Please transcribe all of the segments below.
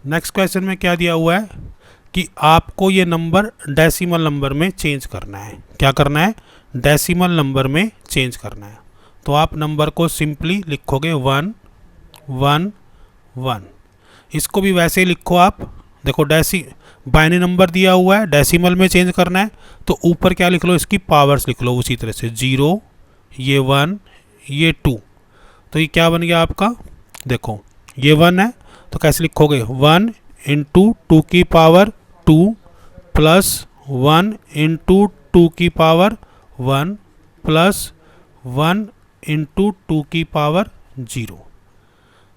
Next question में क्या दिया हुआ है कि आपको ये नंबर डेसिमल नंबर में चेंज करना है। क्या करना है? डेसिमल नंबर में चेंज करना है। तो आप नंबर को सिंपली लिखोगे 1 1 1। इसको भी वैसे ही लिखो आप। देखो बाइनरी नंबर दिया हुआ है, डेसिमल में चेंज करना है, तो ऊपर क्या लिख लो, इसकी पावर्स लिख लो उसी तरह से। 0, ये 1, ये 2। तो ये क्या बन गया आपका? देखो ये 1 है तो कैसे लिखोगे? 1 इंटू 2 की पावर 2 प्लस 1 इंटू 2 की पावर 1 प्लस 1 इंटू 2 की पावर 0।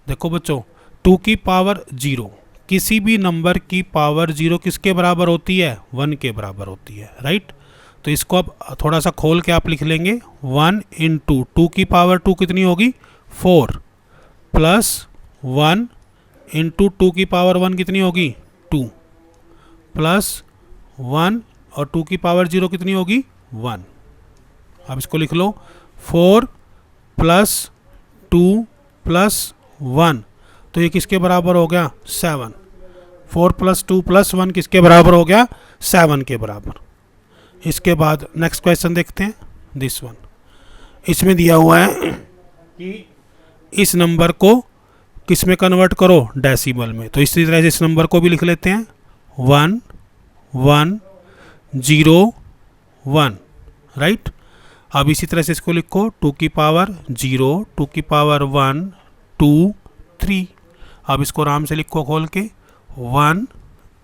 देखो बच्चों, 2 की पावर 0, किसी भी नंबर की पावर 0 किसके बराबर होती है? 1 के बराबर होती है, राइट। तो इसको अब थोड़ा सा खोल के आप लिख लेंगे। 1 इंटू 2 की पावर 2 कितनी होगी? 4 प्लस 1 इंटू 2 की पावर 1 कितनी होगी? 2 प्लस 1 और 2 की पावर 0 कितनी होगी? 1। अब इसको लिख लो 4 प्लस 2 प्लस 1, तो ये किसके बराबर हो गया? 7। 4 प्लस 2 प्लस 1 किसके बराबर हो गया? 7 के बराबर। इसके बाद नेक्स्ट क्वेश्चन देखते हैं, दिस वन। इसमें दिया हुआ है कि इस नंबर को किस में कन्वर्ट करो? डेसिमल में। तो इसी तरह से इस नंबर को भी लिख लेते हैं 1 1 0 1, राइट। अब इसी तरह से इसको लिखो 2 की पावर 0, 2 की पावर 1 2 3। अब इसको आराम से लिखो खोल के 1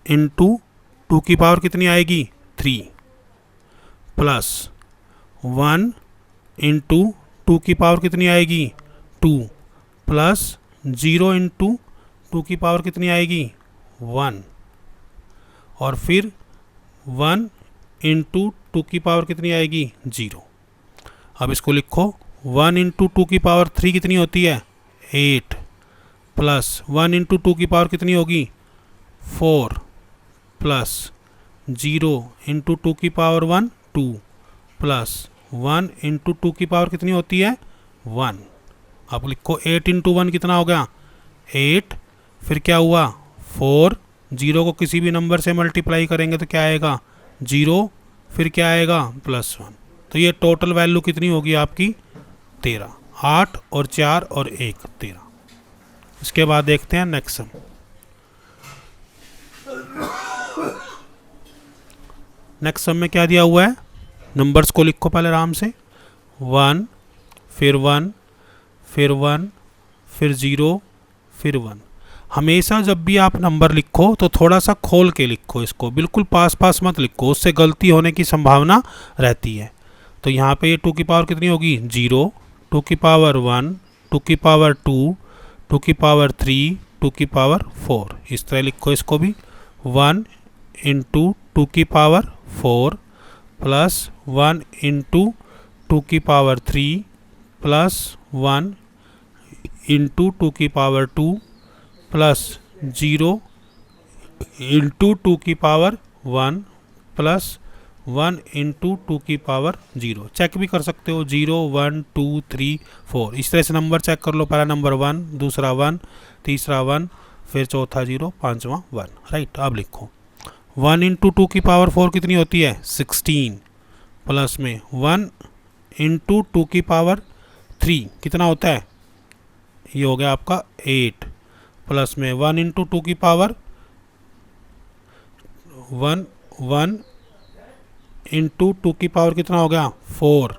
इंटू 2 की पावर कितनी आएगी? 3 प्लस 1 इंटू 2 की पावर कितनी आएगी? 2 प्लस 0 इंटू 2 की पावर कितनी आएगी? 1 और फिर 1 इंटू 2 की पावर कितनी आएगी? 0। अब इसको लिखो 1 इंटू 2 की पावर 3 कितनी होती है? 8 प्लस 1 इंटू 2 की पावर कितनी होगी? 4 प्लस 0 इंटू 2 की पावर 1 2 प्लस 1 इंटू 2 की पावर कितनी होती है? 1। अब लिखो 8 इंटू 1 कितना हो गया? 8। फिर क्या हुआ? 4, 0 को किसी भी नंबर से मल्टीप्लाई करेंगे तो क्या आएगा? 0। फिर क्या आएगा? +1। तो ये टोटल वैल्यू कितनी होगी आपकी? 13। 8 और 4 और 1 13। इसके बाद देखते हैं नेक्स्ट सम। नेक्स्ट सम में क्या दिया हुआ है? नंबर्स को लिखो पहले आराम से। 1 फिर 1 फिर 1 फिर 0 फिर 1। हमेशा जब भी आप नंबर लिखो तो थोड़ा सा खोल के लिखो, इसको बिल्कुल पास पास मत लिखो, उससे गलती होने की संभावना रहती है। तो यहाँ पे ये 2 की पावर कितनी होगी? 0, 2 की पावर 1, 2 की पावर 2, 2 की पावर 3, 2 की पावर 4। इस तरह लिखो इसको भी। 1 इंटू 2 की पावर 4 प्लस 1 इंटू 2 की पावर 3 प्लस 1 इंटू 2 की पावर 2 प्लस 0 इंटू 2 की पावर 1 प्लस 1 इंटू 2 की पावर 0। चेक भी कर सकते हो 0 1 2 3 4। इस तरह से नंबर चेक कर लो। पहला नंबर 1, दूसरा 1, तीसरा 1, फिर चौथा 0, पांचवा 1, राइट। अब लिखो 1 इंटू 2 की पावर 4 कितनी होती है? 16 प्लस में 1 इंटू 2 की पावर 3 कितना होता है? ये हो गया आपका 8 प्लस में 1 इंटू 2 की पावर 1 इंटू 2 की पावर कितना हो गया? 4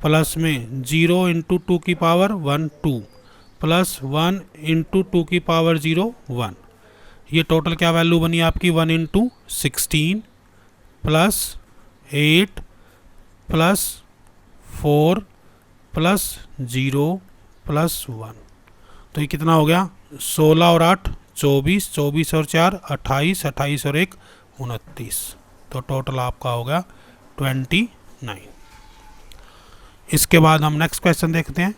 प्लस में 0 इंटू 2 की पावर 1 2 प्लस 1 इंटू 2 की पावर 0 1। ये टोटल क्या वैल्यू बनी आपकी? 1 into 16 plus 8 plus 4 plus 0 plus 1। तो ये कितना हो गया? 16 और 8 24, 24 और 4 28, 28 और 1 29। तो टोटल आपका हो गया 29। इसके बाद हम नेक्स्ट क्वेश्चन देखते हैं।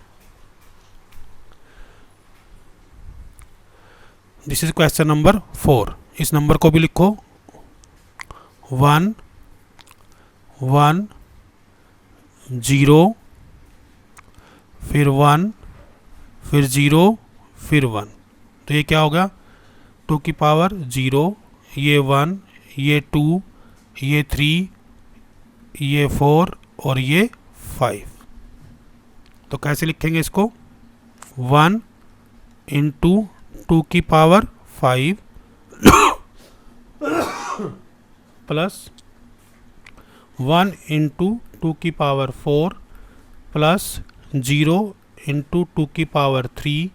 This is question number 4। इस नंबर को भी लिखो 1 1 0 फिर 1 फिर 0 फिर 1। तो ये क्या होगा? टू की पावर 0, ये 1, ये 2, ये 3, ये 4 और ये 5। तो कैसे लिखेंगे इसको? 1 इंटू 2 की पावर 5 प्लस 1 इंटू 2 की पावर 4 प्लस 0 इंटू 2 की पावर 3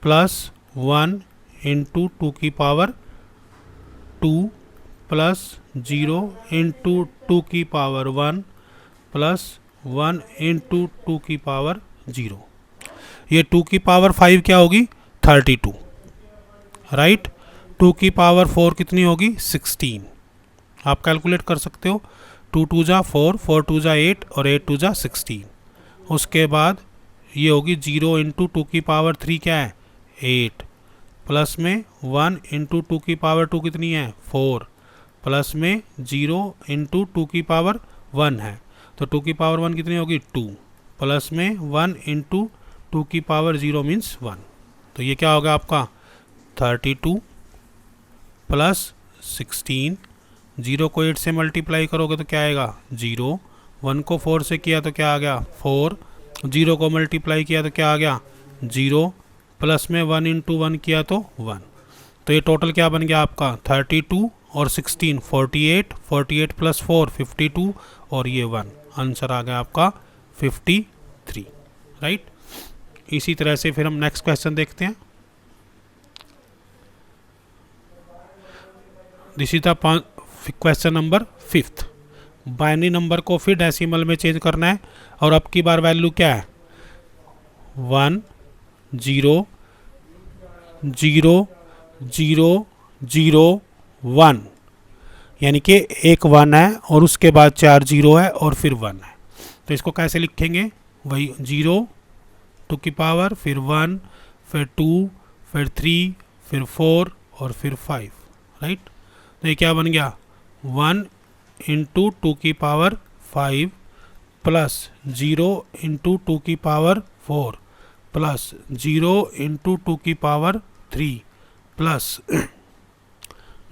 प्लस 1 इंटू 2 की पावर 2 प्लस 0 इंटू 2 की पावर 1 प्लस 1 इंटू 2 की पावर 0। ये 2 की पावर 5 क्या होगी? 32, राइट। 2 की पावर 4 कितनी होगी? 16। आप कैलकुलेट कर सकते हो। 2 2 जा 4, 4 2 जा 8 और 8 2 जा 16। उसके बाद ये होगी 0 इंटू 2 की पावर 3 क्या है? 8 प्लस में 1 इंटू 2 की पावर 2 कितनी है? 4 प्लस में 0 इंटू 2 की पावर 1 है, तो 2 की पावर 1 कितनी होगी? 2 प्लस में 1 इंटू 2 की पावर 0 मीन्स 1। तो ये क्या होगा आपका? 32 प्लस 16। 0 को 8 से मल्टीप्लाई करोगे तो क्या आएगा? 0। 1 को 4 से किया तो क्या आ गया? 4। 0 को मल्टीप्लाई किया तो क्या आ गया? 0 प्लस में 1 इंटू 1 किया तो 1। तो ये टोटल क्या बन गया आपका? 32 और 16 48, 48 प्लस 4 52 और ये 1। आंसर आ गया आपका 53, राइट। इसी तरह से फिर हम नेक्स्ट क्वेश्चन देखते हैं। This is the question number 5। Binary number को फिर डेसिमल में चेंज करना है और अब की बार वैल्यू क्या है? 1 0 0 0 0 1, यानी कि एक 1 है और उसके बाद 4 0 है और फिर 1 है। तो इसको कैसे लिखेंगे? वही 0 2 की पावर, फिर 1, फिर 2, फिर 3, फिर 4 और फिर 5, राइट। तो ये क्या बन गया? 1 इंटू 2 की पावर 5 प्लस 0 इंटू 2 की पावर 4 प्लस 0 इंटू 2 की पावर 3 प्लस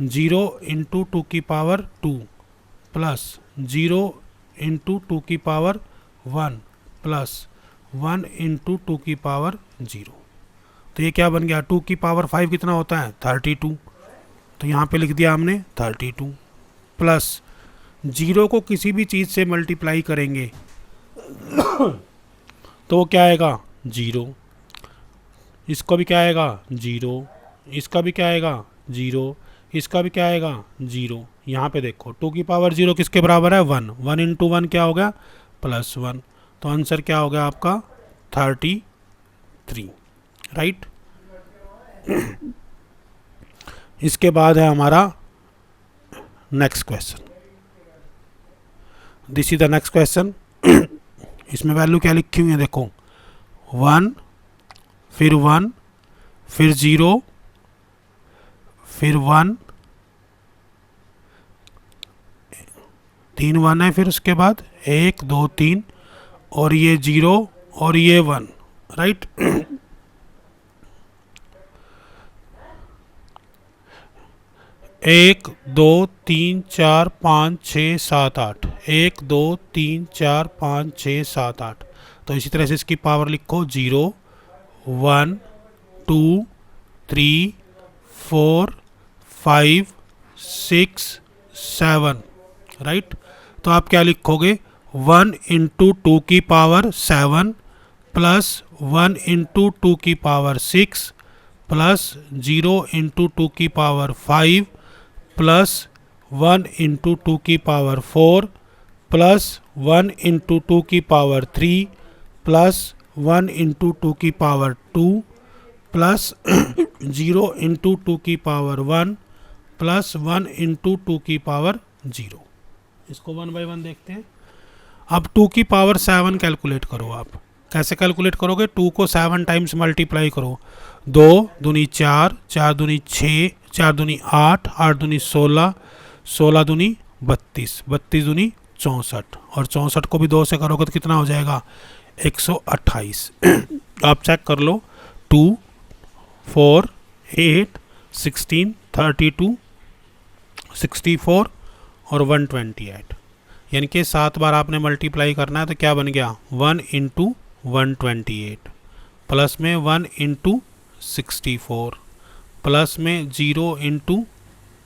0 इंटू 2 की पावर 2 प्लस 0 इंटू 2 की पावर 1 प्लस 1 इंटू 2 की पावर 0। तो ये क्या बन गया? 2 की पावर 5 कितना होता है? 32। तो यहाँ पे लिख दिया हमने 32 प्लस 0 को किसी भी चीज़ से मल्टीप्लाई करेंगे तो वो क्या आएगा? 0। इसको भी क्या आएगा? 0। इसका भी क्या आएगा? 0। इसका भी क्या आएगा? 0। यहाँ पे देखो 2 की पावर 0 किसके बराबर है? 1। 1 इंटू 1 क्या हो गया? प्लस 1। तो आंसर क्या हो गया आपका? 33, राइट। इसके बाद है हमारा next question. This is the next question. इसमें वैल्यू क्या लिखी हुई है? देखो 1 फिर 1 फिर 0 फिर 1, 3 1 है, फिर उसके बाद 1 2 3 और ये 0 और ये 1, राइट। 1 2 3 4 5 6 7 8, 1 2 3 4 5 6 7 8। तो इसी तरह से इसकी पावर लिखो 0 1 2 3 4 5 6 7, राइट। तो आप क्या लिखोगे? 1 इंटू 2 की पावर 7 प्लस 1 इंटू 2 की पावर 6 प्लस 0 इंटू 2 की पावर 5 प्लस 1 इंटू 2 की पावर 4 प्लस 1 इंटू 2 की पावर 3 प्लस 1 इंटू 2 की पावर 2 प्लस 0 इंटू 2 की पावर 1 प्लस 1 इंटू 2 की पावर 0। इसको 1 बाय 1 देखते हैं। अब 2 की पावर 7 कैलकुलेट करो। आप कैसे कैलकुलेट करोगे? 2 को 7 टाइम्स मल्टीप्लाई करो। 2 दूनी 4, 4 दूनी 6, 4 दूनी 8, 8 दूनी 16, 16 दूनी 32, 32 दूनी 64 और 64 को भी 2 से करोगे तो कितना हो जाएगा? 128। आप चेक कर लो। 2 4 8 16, 32, 64 और 128, यानी कि 7 बार आपने मल्टीप्लाई करना है। तो क्या बन गया 1 इंटू 128 प्लस में 1 इंटू 64 प्लस में 0 इंटू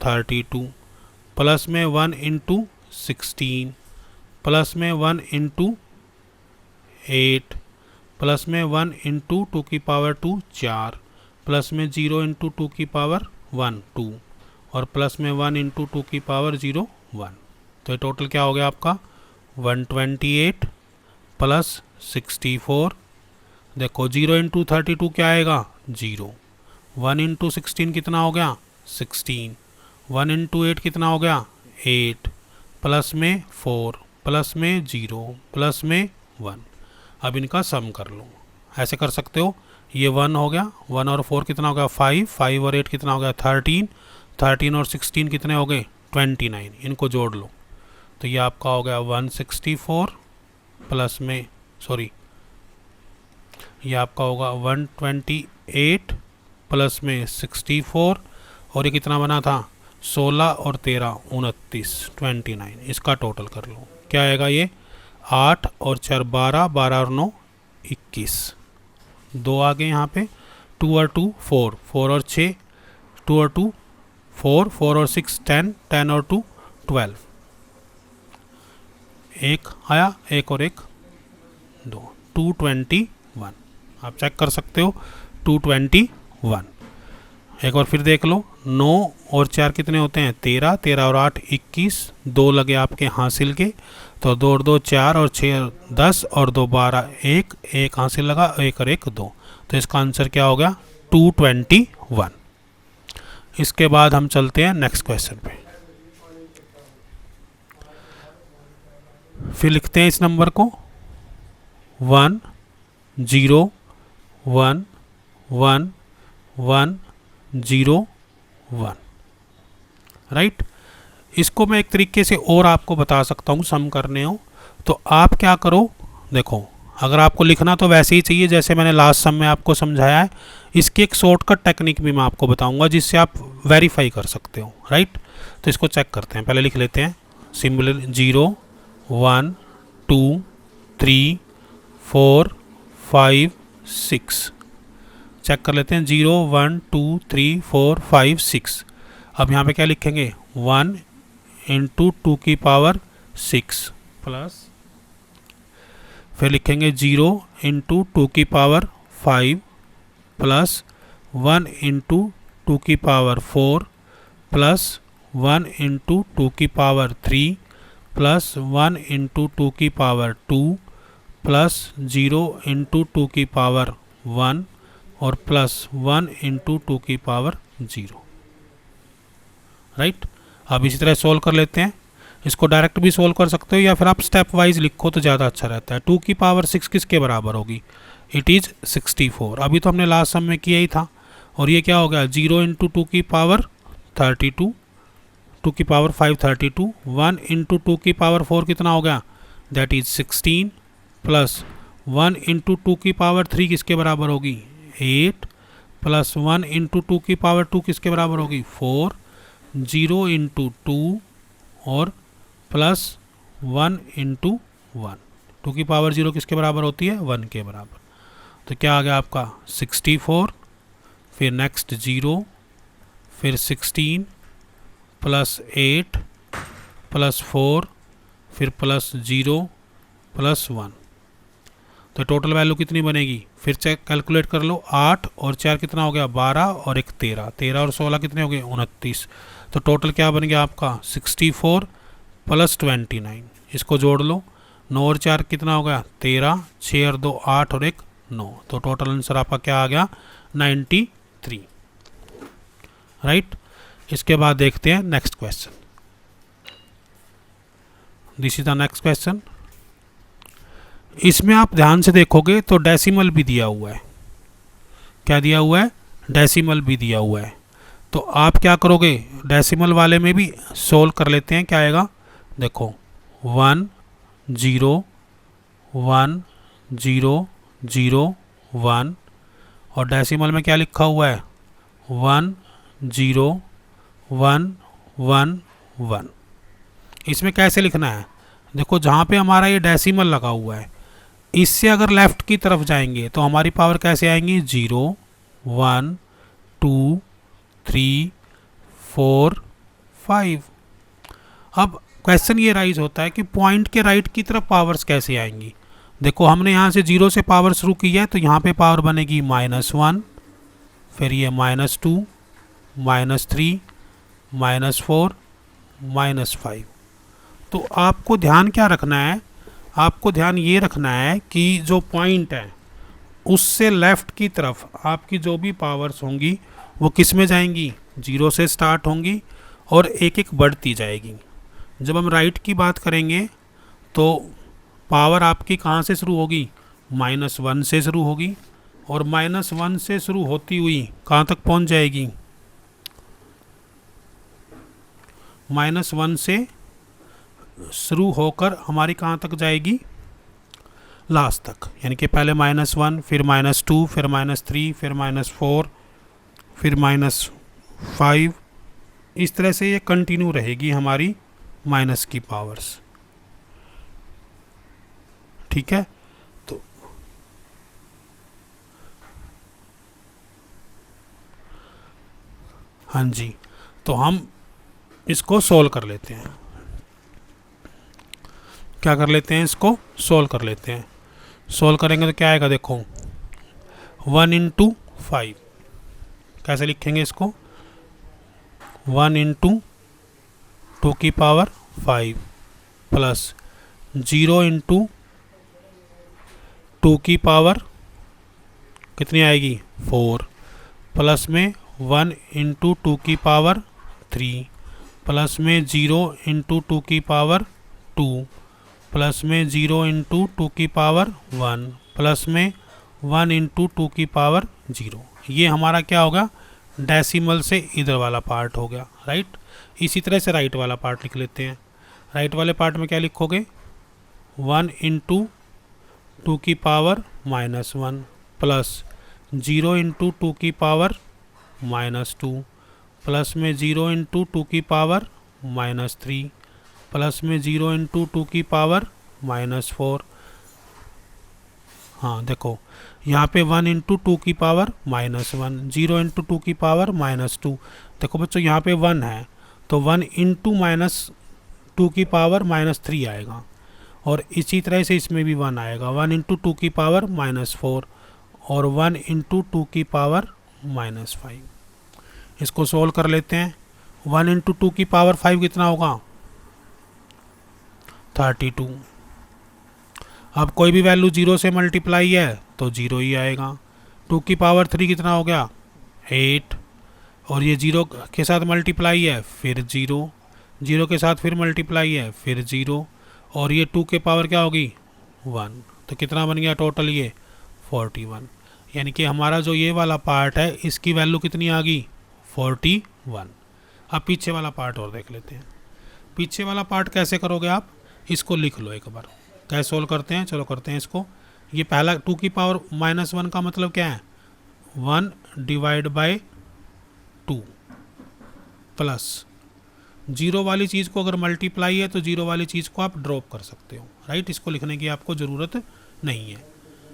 32 प्लस में 1 इंटू 16 प्लस में 1 इंटू 8 प्लस में 1 इंटू 2 की पावर 2 4 प्लस में 0 इंटू 2 की पावर 1 2 और प्लस में 1 इंटू 2 की पावर 0 1। तो ये टोटल क्या हो गया आपका 128 प्लस 64। देखो 0 इंटू 32 क्या आएगा 0, 1 इंटू 16 कितना हो गया 16, 1 इंटू 8 कितना हो गया 8 प्लस में 4 प्लस में 0 प्लस में 1। अब इनका सम कर लो, ऐसे कर सकते हो। ये 1 हो गया, 1 और 4 कितना हो गया 5, 5 और 8 कितना हो गया 13, 13 और 16 कितने हो गए 29, इनको जोड़ लो। तो ये आपका हो गया 164 प्लस में सॉरी ये आपका होगा 128 प्लस में 64 और ये कितना बना था 16 और 13 29 29। इसका टोटल कर लो, क्या आएगा ये 8 और 4 12, 12 और 9 21, 2 आ गए यहाँ पे, 2 और 2 4, 4 और 6, 2 और 2 4, 4 और 6 10, 10 और 2 12, एक आया, एक और एक 2, 221। आप चेक कर सकते हो 221। एक बार फिर देख लो, 9 और 4 कितने होते हैं 13, 13 और 8 21, 2 लगे आपके हासिल के, तो 2 और 2 4 और 6 10 और 2 12, एक एक हासिल लगा, एक और एक 2। तो इसका आंसर क्या हो गया 221। इसके बाद हम चलते हैं नेक्स्ट क्वेश्चन पे। फिर लिखते हैं इस नंबर को 1 0 1 1 1 0 1, राइट। इसको मैं एक तरीके से और आपको बता सकता हूँ सम करने हो। तो आप क्या करो, देखो अगर आपको लिखना तो वैसे ही चाहिए जैसे मैंने लास्ट सम में आपको समझाया है। इसकी एक शॉर्टकट टेक्निक भी मैं आपको बताऊंगा जिससे आप वेरीफाई कर सकते हो, राइट। तो इसको चेक करते हैं, पहले लिख लेते हैं सिंबल 0 1 2 3 4 5 6। चेक कर लेते हैं 0 1 2 3 4 5 6। अब यहाँ पे क्या लिखेंगे 1 इंटू 2 की पावर 6 प्लस फिर लिखेंगे 0 इंटू 2 की पावर 5 प्लस 1 इंटू 2 की पावर 4 प्लस 1 इंटू 2 की पावर 3 प्लस 1 इंटू 2 की पावर 2 प्लस 0 इंटू 2 की पावर 1 और प्लस 1 इंटू 2 की पावर 0, राइट। अब इसी तरह सोल्व कर लेते हैं। इसको डायरेक्ट भी सोल्व कर सकते हो या फिर आप स्टेप वाइज लिखो तो ज़्यादा अच्छा रहता है। 2 की पावर 6 किसके बराबर होगी, इट इज़ 64। अभी तो हमने लास्ट सम में किया ही था। और ये क्या हो गया 0 इंटू 2 की पावर 32, 2 की पावर 5 32, 1 इंटू 2 की पावर 4 कितना हो गया दैट इज 16 प्लस 1 इंटू 2 की पावर 3 किसके बराबर होगी 8 प्लस 1 इंटू 2 की पावर 2 किसके बराबर होगी 4, 0 इंटू 2 और प्लस 1 इंटू 1। 2 की पावर 0 किसके बराबर होती है 1 के बराबर। तो क्या आ गया आपका 64, फिर नेक्स्ट 0, फिर 16 प्लस 8 प्लस 4 फिर प्लस 0 प्लस 1। तो टोटल वैल्यू कितनी बनेगी फिर चेक कैलकुलेट कर लो। 8 और 4 कितना हो गया 12 और 1 13, 13 और 16 कितने हो गए 29। तो टोटल क्या बन गया आपका 64 प्लस 29। इसको जोड़ लो, 9 और 4 कितना हो गया 13, 6 और 2 8 और 1 9। तो टोटल आंसर आपका क्या आ गया 93, राइट। इसके बाद देखते हैं next question. This is the next question. इसमें आप ध्यान से देखोगे तो डेसिमल भी दिया हुआ है। क्या दिया हुआ है डेसिमल भी दिया हुआ है। तो आप क्या करोगे डेसिमल वाले में भी सोल्व कर लेते हैं। क्या आएगा देखो 1 0 1 0 0 1 और डेसिमल में क्या लिखा हुआ है 1 0 1 1 1। इसमें कैसे लिखना है, देखो जहाँ पे हमारा ये डेसिमल लगा हुआ है, इससे अगर लेफ्ट की तरफ जाएंगे तो हमारी पावर कैसे आएंगी, 0 1 2 3 4 5। अब क्वेश्चन ये राइज होता है कि पॉइंट के राइट की तरफ पावर्स कैसे आएंगी। देखो हमने यहाँ से 0 से पावर शुरू की है, तो यहाँ पे पावर बनेगी -1, फिर ये -2 -3 -4 -5। तो आपको ध्यान क्या रखना है, आपको ध्यान ये रखना है कि जो पॉइंट है उससे लेफ़्ट की तरफ आपकी जो भी पावर्स होंगी वो किस में जाएंगी, 0 से स्टार्ट होंगी और एक एक बढ़ती जाएगी। जब हम राइट की बात करेंगे तो पावर आपकी कहाँ से शुरू होगी, -1 से शुरू होगी और -1 से शुरू होती हुई कहाँ तक पहुँच जाएगी, -1 से शुरू होकर हमारी कहाँ तक जाएगी, लास्ट तक। यानी कि पहले -1, फिर -2, फिर -3, फिर -4, फिर -5। इस तरह से ये कंटिन्यू रहेगी हमारी माइनस की पावर्स। ठीक है, तो हाँ जी, तो हम इसको सोल्व कर लेते हैं। क्या कर लेते हैं, इसको सोल्व कर लेते हैं। सोल्व करेंगे तो क्या आएगा, देखो 1 × 5 कैसे लिखेंगे इसको, 1 × 2 की पावर 5 प्लस 0 × 2 की पावर कितनी आएगी, 4 प्लस में 1 × 2 की पावर 3 प्लस में 0 × 2 की पावर 2 प्लस में 0 × 2 की पावर 1 प्लस में 1 × 2 की पावर 0। ये हमारा क्या होगा, डेसिमल से इधर वाला पार्ट हो गया, राइट। इसी तरह से राइट वाला पार्ट लिख लेते हैं। राइट वाले पार्ट में क्या लिखोगे, 1 × 2 की पावर -1 प्लस 0 × 2 की पावर -2 प्लस में 0 × 2 की पावर -3 प्लस में 0 × 2 की पावर -4। हाँ देखो यहाँ पे 1 × 2 की पावर -1, 0 × 2 की पावर -2। देखो बच्चों यहाँ पे 1 है तो 1 × -2 की पावर -3 आएगा, और इसी तरह से इसमें भी 1 आएगा, 1 × 2 की पावर -4 और 1 × 2 की पावर -5। इसको सोल्व कर लेते हैं। 1 × 2 की पावर 5 कितना होगा, 32। अब कोई भी वैल्यू 0 से मल्टीप्लाई है तो 0 ही आएगा। 2 की पावर 3 कितना हो गया, 8, और ये 0 के साथ मल्टीप्लाई है फिर 0, 0 के साथ फिर मल्टीप्लाई है फिर 0, और ये 2 के पावर क्या होगी, 1। तो कितना बन गया टोटल, ये 41। यानी कि हमारा जो ये वाला पार्ट है इसकी वैल्यू कितनी आ गई, 41। अब पीछे वाला पार्ट और देख लेते हैं। पीछे वाला पार्ट कैसे करोगे आप, इसको लिख लो एक बार, कैसे सोल्व करते हैं, चलो करते हैं इसको। ये पहला 2 की पावर -1 का मतलब क्या है, 1 / 2 प्लस 0 वाली चीज़ को अगर मल्टीप्लाई है तो 0 वाली चीज़ को आप ड्रॉप कर सकते हो, राइट। इसको लिखने की आपको ज़रूरत नहीं है।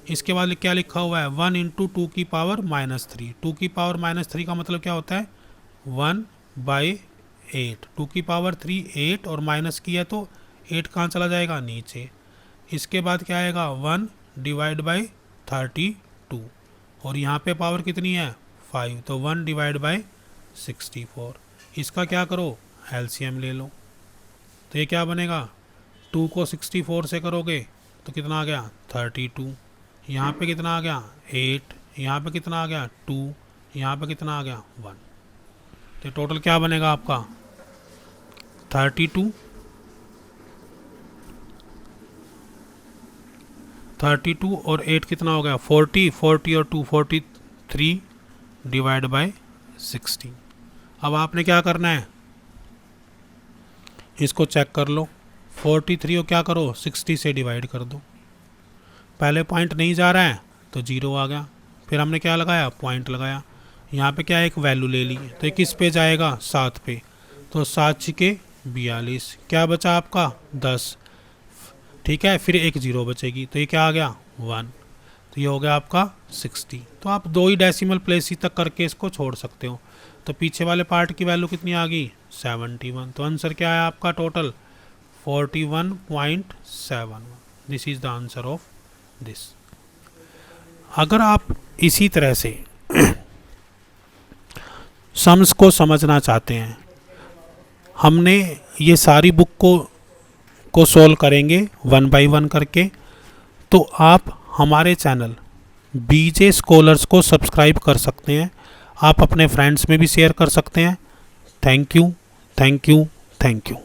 इसके बाद क्या लिखा हुआ है, 1 × 2 की पावर -3। 2 की पावर -3 का मतलब क्या होता है, 1/8। 2 की पावर 3 8 और माइनस किया तो 8 कहाँ चला जाएगा, नीचे। इसके बाद क्या आएगा, 1 / 32, और यहाँ पे पावर कितनी है, 5, तो 1 / 64। इसका क्या करो, एलसीएम ले लो। तो ये क्या बनेगा, 2 को 64 से करोगे तो कितना आ गया, 32। यहाँ पे कितना आ गया, 8, यहाँ पे कितना आ गया, 2, यहाँ पे कितना आ गया, 1। तो टोटल क्या बनेगा आपका, 32 और 8 कितना हो गया, 40, 40 और 2 43 / 60। अब आपने क्या करना है, इसको चेक कर लो। 43 को क्या करो, 60 से डिवाइड कर दो। पहले पॉइंट नहीं जा रहा है तो 0 आ गया, फिर हमने क्या लगाया, पॉइंट लगाया। यहाँ पे क्या है, एक वैल्यू ले ली, तो ये किस पे जाएगा, 7 पे। तो 7 छिके 42, क्या बचा आपका 10, ठीक है। फिर एक जीरो बचेगी, तो ये क्या आ गया 1, तो ये हो गया आपका 60। तो आप 2 ही डेसिमल प्लेस ही तक करके इसको छोड़ सकते हो। तो पीछे वाले पार्ट की वैल्यू कितनी आ गई 71। तो आंसर क्या है आपका total 41.71। This is the answer of this. अगर आप इसी तरह से सम्स को समझना चाहते हैं, हमने ये सारी बुक को सोल्व करेंगे 1 बाय 1 करके। तो आप हमारे चैनल बीजे स्कॉलर्स को सब्सक्राइब कर सकते हैं, आप अपने फ्रेंड्स में भी शेयर कर सकते हैं। Thank you, thank you, thank you.